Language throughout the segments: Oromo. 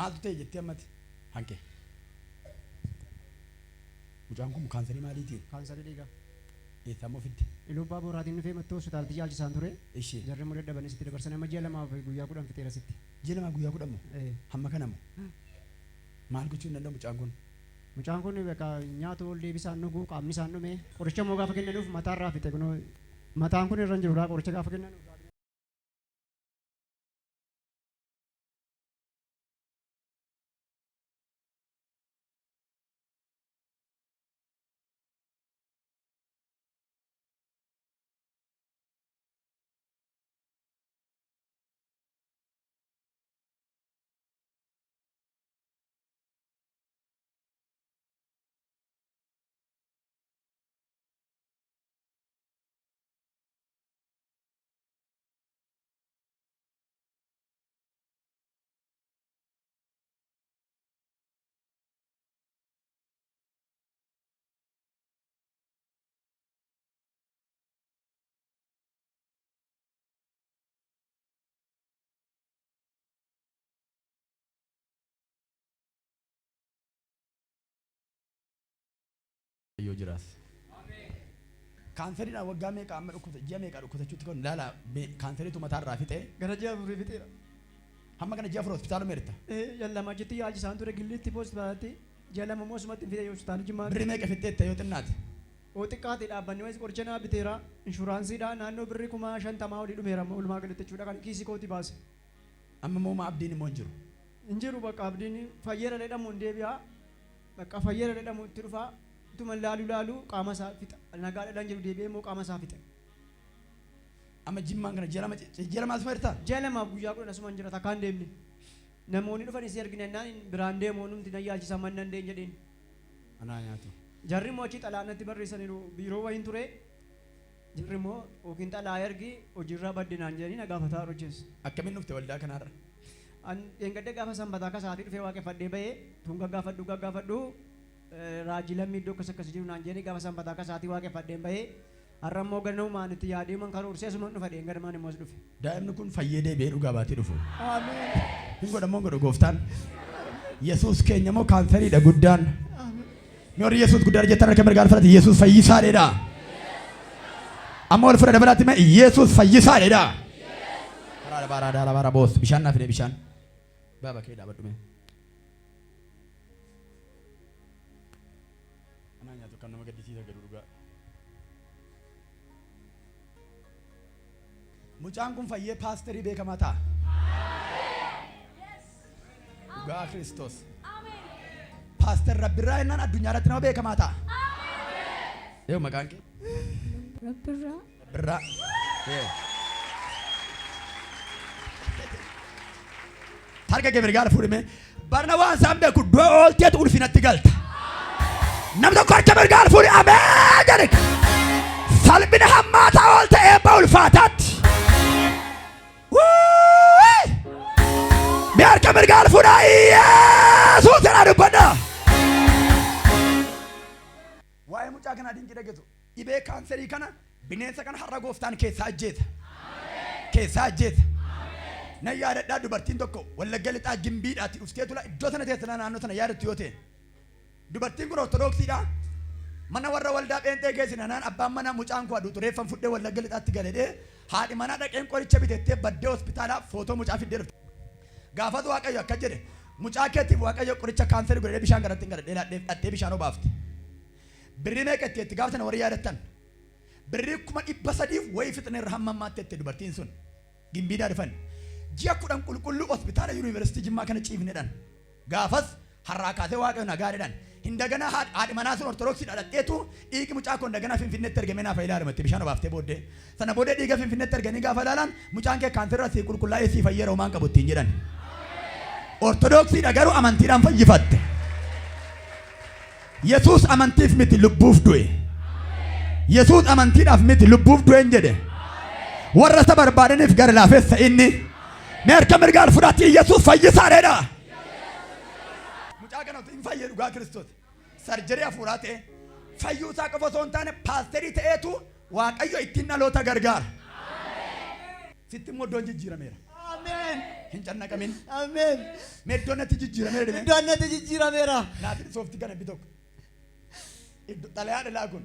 Maaltu ta'e jettee ammati hanke. Mucaan kun kaansarii maaliiti? Kaansarii dhiigaa. Eessammoo fidde? Ilubbaa booraatiin dhufee mattoo hospitaalatti yaalchisaan ture. Ishee. Jarri immoo dadhabanii sitti dabarsan amma ji'a lamaaf guyyaa 10 fixeera sitti. Ji'a lama guyyaa 10 moo? Hamma kanamoo? Maal gochuu hin danda'u mucaan kun? Mucaan kun bakka nyaata ol deebisaan dhuguu qaamni isaan dhume qoricha immoo gaafa kennanuuf mataarraa fixe kunoo mataan kun irra hin jiru qoricha gaafa kennanuuf. Yoo jiraas. Kaansariidhaan waggaa meeqa amma dhukkubsa ji'a meeqa dhukkubsachuutti kan ilaala kaansariitu mataarraa fixe. Gara ji'a afurii fixeera. Hamma kana ji'a afur hospitaala meerta. Lama jetti yaalchisaan ture gilliitti hospitaalatti ji'a lama immoo sumatti fide hospitaala Jimmaa. Birrii meeqa fixxeetta yoo xinnaate? Oo xiqqaate dhaabbanni wayis qoricha naa biteera inshuraansiidhaan naannoo birrii 50,000 olii dhumeera walumaa galatti jechuudha kan kiisii kooti baase. Amma immoo abdiin immoo hin jiru. Hin jiru bakka abdiin fayyeera jedhamu hin deebi'a. Bakka fayyeera jedhamu itti dhufaa. Tuma laalu qaama isaa fixa. Nagaadhaan jiru deebi'ee immoo qaama isaa fixa. Amma Jimmaan kana ji'a lama asuma jirta? Ji'a lamaaf guyyaa 10 asuma jira takkaan deemne. Namoonni dhufan isii arginannaan biraan deemoo numti na yaalchisaa man dandeenye jedheen. Anaa nyaatu. Jarri immoo achi xalaanatti barreessaniiru biiroo wayiin ture. Jarri immoo yookiin xalaa ergi hojiirraa baddinaan jedhanii na gaafataa hojjeessu. Akkamiin dhufte waldaa kanarra? Dheengadde gaafa sanbataa akka sa'aatii dhufee waaqeffadhee bahee tun gaggaafadhu raajii lammii iddoo akkas jiru naan jedhee gaafa sanbataa akka sa'aatii waaqeffadheen bahee har'a immoo gannumaan itti yaadeeman karoorsee asumaan dhufa dheengadmaan immoo as dhufe. Daa'imni kun fayyee deebi'ee dhugaa baatee dhufu. Ameen. Hin godhamoo godhu gooftaan. Yesuus keenya moo kaansariidha guddaan. Mi warri Yesuus guddaa jettan harka mirgaan fudhate Yesuus fayyisaadha. Amma ol fudhate biraatti mee Yesuus fayyisaadha. Bara boos bishaan naaf bishaan. Baaba kee dhaabadhu mee. Anaa nyaatu kan nama gaddisiisa gadu dhugaa. Mucaan kun fayyee paasterii beekamaa ta'a. Dhugaa Kiristoos. Paaster Rabbirraa jennaan addunyaa irratti nama beekamaa ta'a. Yoo maqaan kee? Rabbirraa. Harka kee mirgaan fuudhime. Barna waan isaan beeku du'a oolteetu ulfinatti galta. Namni tokko harka mirgaan fuudhi ameen jedhe. Salphina hammaataa oolte eebba ulfaataatti. Mi harka mirgaan fuudhaa Yesuus jedhaa dubbadha. Waa'ee mucaa kanaa dinqii dhageessu. Dhibee kaanserii kana bineensa kana har'a gooftaan keessaa ajjeesa. Keessaa ajjeesa. Na yaadadhaa dubartiin tokko Wallagga lixaa Gimbiidhaatti dhuftee tula iddoo sana teessana naannoo sana yaadatti yoo ta'e. Dubartiin kun ortodoksiidha. Mana warra waldaa pheenxee geessina naan abbaan mana mucaan koo aduu xureeffan fudhee Wallagga lixaatti galedhee haadhi manaa dhaqeen qoricha bitettee baddee hospitaalaa footoo mucaa fiddee dhufte. Gaafatu Waaqayyo akka jedhe mucaa keetiif Waaqayyo qoricha kaanserii godhee bishaan garatti hin gadhee dhadhee bishaan obaafte. Birrii meeqa itti gaafa sana warri yaadattan. Birrii 300 wayii fixnee irra hamma ammaatti itti dubartiin sun Gimbiidhaa dhufan. Ji'a 10 qulqulluu hospitaala yuunivarsiitii Jimmaa kana ciifnedhan. Gaafas har'aa kaasee Waaqayyo nagaadhaan. Hindaganaa haadhi manaa sun ortodoksiidha dhadheetu dhiigi mucaa kun daganaa Finfinneetti ergamee naaf ilaalamatti bishaan obaaftee booddee. Sana booddee dhiiga Finfinneetti erganii gaafa ilaalan mucaan kee kaanserii asii qulqullaa'ee sii fayyee roomaan qabu ittiin jedhan. Ortodoksiidha garuu amantiidhaan fayyifatte. Yesuus amantiif miti lubbuuf du'e. Yesuus amantiidhaaf miti lubbuuf du'e jedhe. Warra isa barbaadaniif gara laafessa inni. Mee harka mirgaan fudhatti Yesuus fayyisaadha. Mucaa kana hin fayyee dhugaa Kiristoos. Sarjarii hafuuraa ta'e fayyuu isaa qofa osoo hin taane paasterii ta'eetu Waaqayyo ittiin dhaloota gargaara. Sitti immoo iddoon jijjiirameera. Ameen. hin cannaqamin. Ameen. Meeddoonnatti jijjiirameera dhime. Meeddoonnatti jijjiirameera. Naati soofti kana bitoko. Xalayaa dhalaa kun.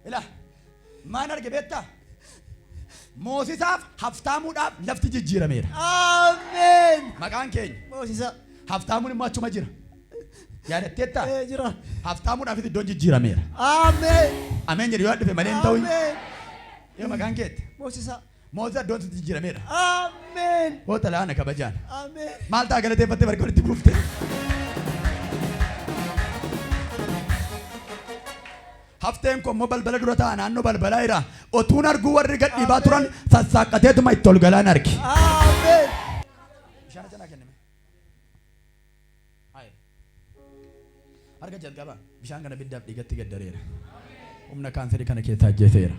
Ila maan arge beektaa? Moosisaaf haftaamuudhaaf lafti jijjiirameera. Ameen. Maqaan keenya. Moosisa. Haftaamuun immoo achuma jira. Yaadateettaa? Jira. Haftaamuudhaaf iddoon jijjiirameera. Ameen. Ameen jedhu yoo dhufe malee hin ta'u. Ameen. Yoo maqaan keetti. Moosisa. Moosisa iddoon jijjiirameera. Ameen. Hoo xalayaa kabajaan. Ameen. Maal ta'a galateeffattee barka walitti buufte. Hafteen kun immoo balbala dura ta'a naannoo balbalaa jira. Otuun arguu warri gad dhiibaa turan sassaaqqateetuma itti ol galaan arge. Ameen. Bishaan jalaa kenname. Harka jalqaba bishaan kana biddaaf dhiigatti gaddareera. Humna kaansarii kana keessaa ajjeeseera.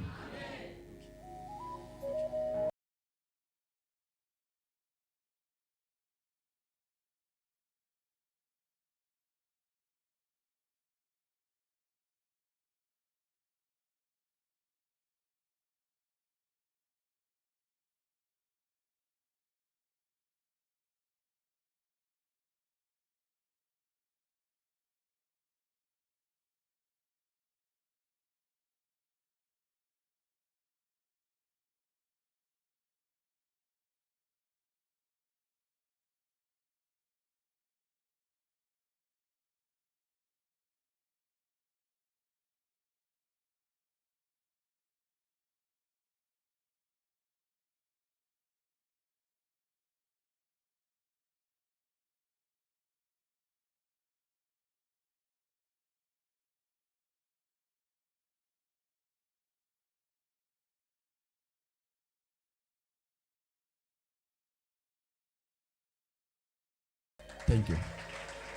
Thank you.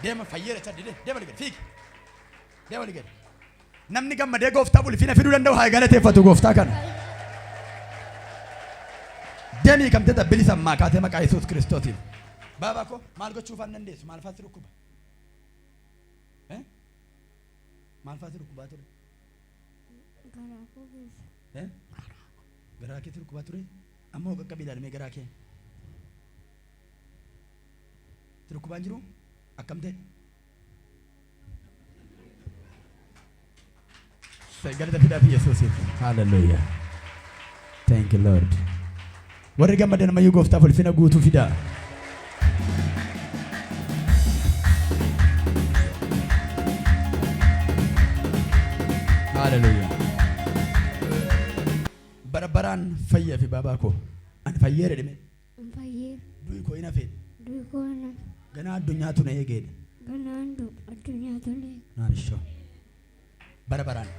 Deema fayyera chadde deema liggee fiigi. Deema liggee. Namni gammadee gooftaa bulfina fiduu danda'u haa galateeffatu gooftaa kana. Deemii kamtee tabbili sammaa kaatee maqaa Yesuus Kiristootiin. Baabaa koo maal gochuuf an dandeessu maal faatti rukkuba? Maal faatti rukkubaa ture? Garaa keetti rukkubaa ture? Ammoo qaqqabii ilaalmee garaa kee. Rukkubaan jiru akkam ta'e? Galata fidaa fi Yesuusiif. Hallelujah. Thank you Lord. Warri gammadan ammayyuu gooftaaf ulfina guutuu fidaa. Hallelujah. Barabaraan fayyaa fi baabaa koo. Ani fayyeera dhime. Fayyeera. Du'i koo hin hafeen. Du'i koo hin hafeen. Ganaa addunyaatu na eegeedha. Ganaa addunyaatu na eege. Naanishoo. Barabaraan.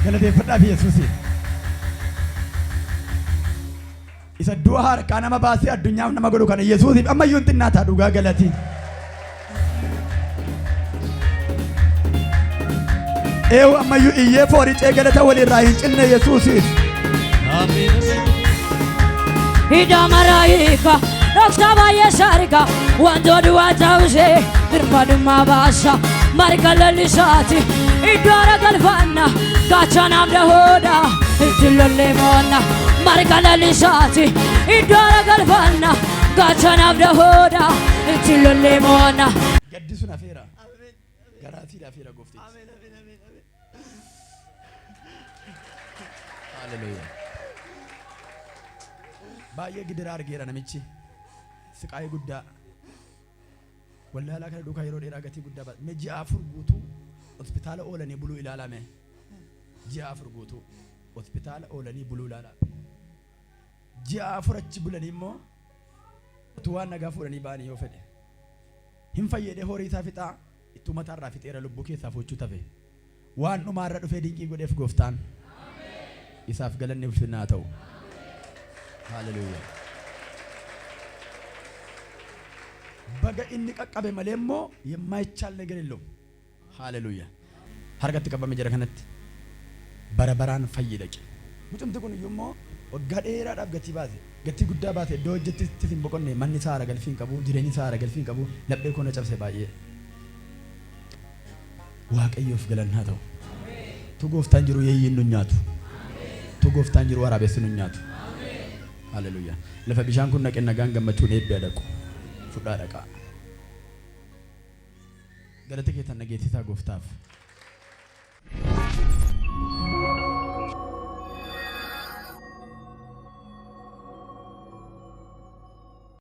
Galateeffadhaa fi Yesuusiin. Isa du'a harkaa nama baasee addunyaaf nama godhu kana Yesuusiif ammayyuu hin xinnaataa dhugaa galatii. Eewu ammayyuu iyyee fooricee galata walirraa hin cinne Yesuusiif. Ida maraika Dokta baay'ee sarga wantoota du'aa ta'usee birmadummaa baasa marga lallisaati iddoo ragalfanna gaachanaaf dhahoodha itti lollee moonna marga lallisaati iddoo ragalfanna gaachanaaf dhahoodha itti lollee moonna. Gaddisuun afeera garaatii afeera gooftichi. Hallelujah. Baay'ee gidiraa argeera namichi. Siqaayee guddaa wallaalaa kana duukaa yeroo dheeraa gatii guddaa baate mee ji'a 4 guutuu hospitaala oolanii buluu ilaalame ji'a 4 guutuu hospitaala oolanii buluu ilaalame ji'a 4 achi bulanii immoo utuu waan nagaa fuudhanii ba'anii yoo fedhe hin fayyadee horii isaa fixaa ittuu mataarraa fixeera lubbuu keessaa fochuu tafe waan dhumaarra dhufee dinqii godheef gooftaan isaaf galanni ulfinaa ta'u. Hallelujah. Baga inni qaqqabe malee immoo የማይቻል ነገር የለውም. ሃሌሉያ. harkatti qabame jira kanatti barabaraan fayyidaqe. Mucumti kun immoo waggaa dheeraadhaaf gatii baase gatii guddaa baase iddoo hojjettis hin boqonne manni isaa haara galfii hin qabu jireenyi isaa haara galfii hin qabu laphee koo na cabse baay'ee. Waaqayyoof galanni haa ta'u. Tu gooftaan jiru yeeyyiin nu nyaatu. Tu gooftaan jiru waraabessi nu nyaatu. Haleluuyaa. Lafa bishaan kun naqee nagaan gammachuun eebbee dhaqu. Fudhaa dhaqaa. Galata keetan nageetisaa gooftaaf.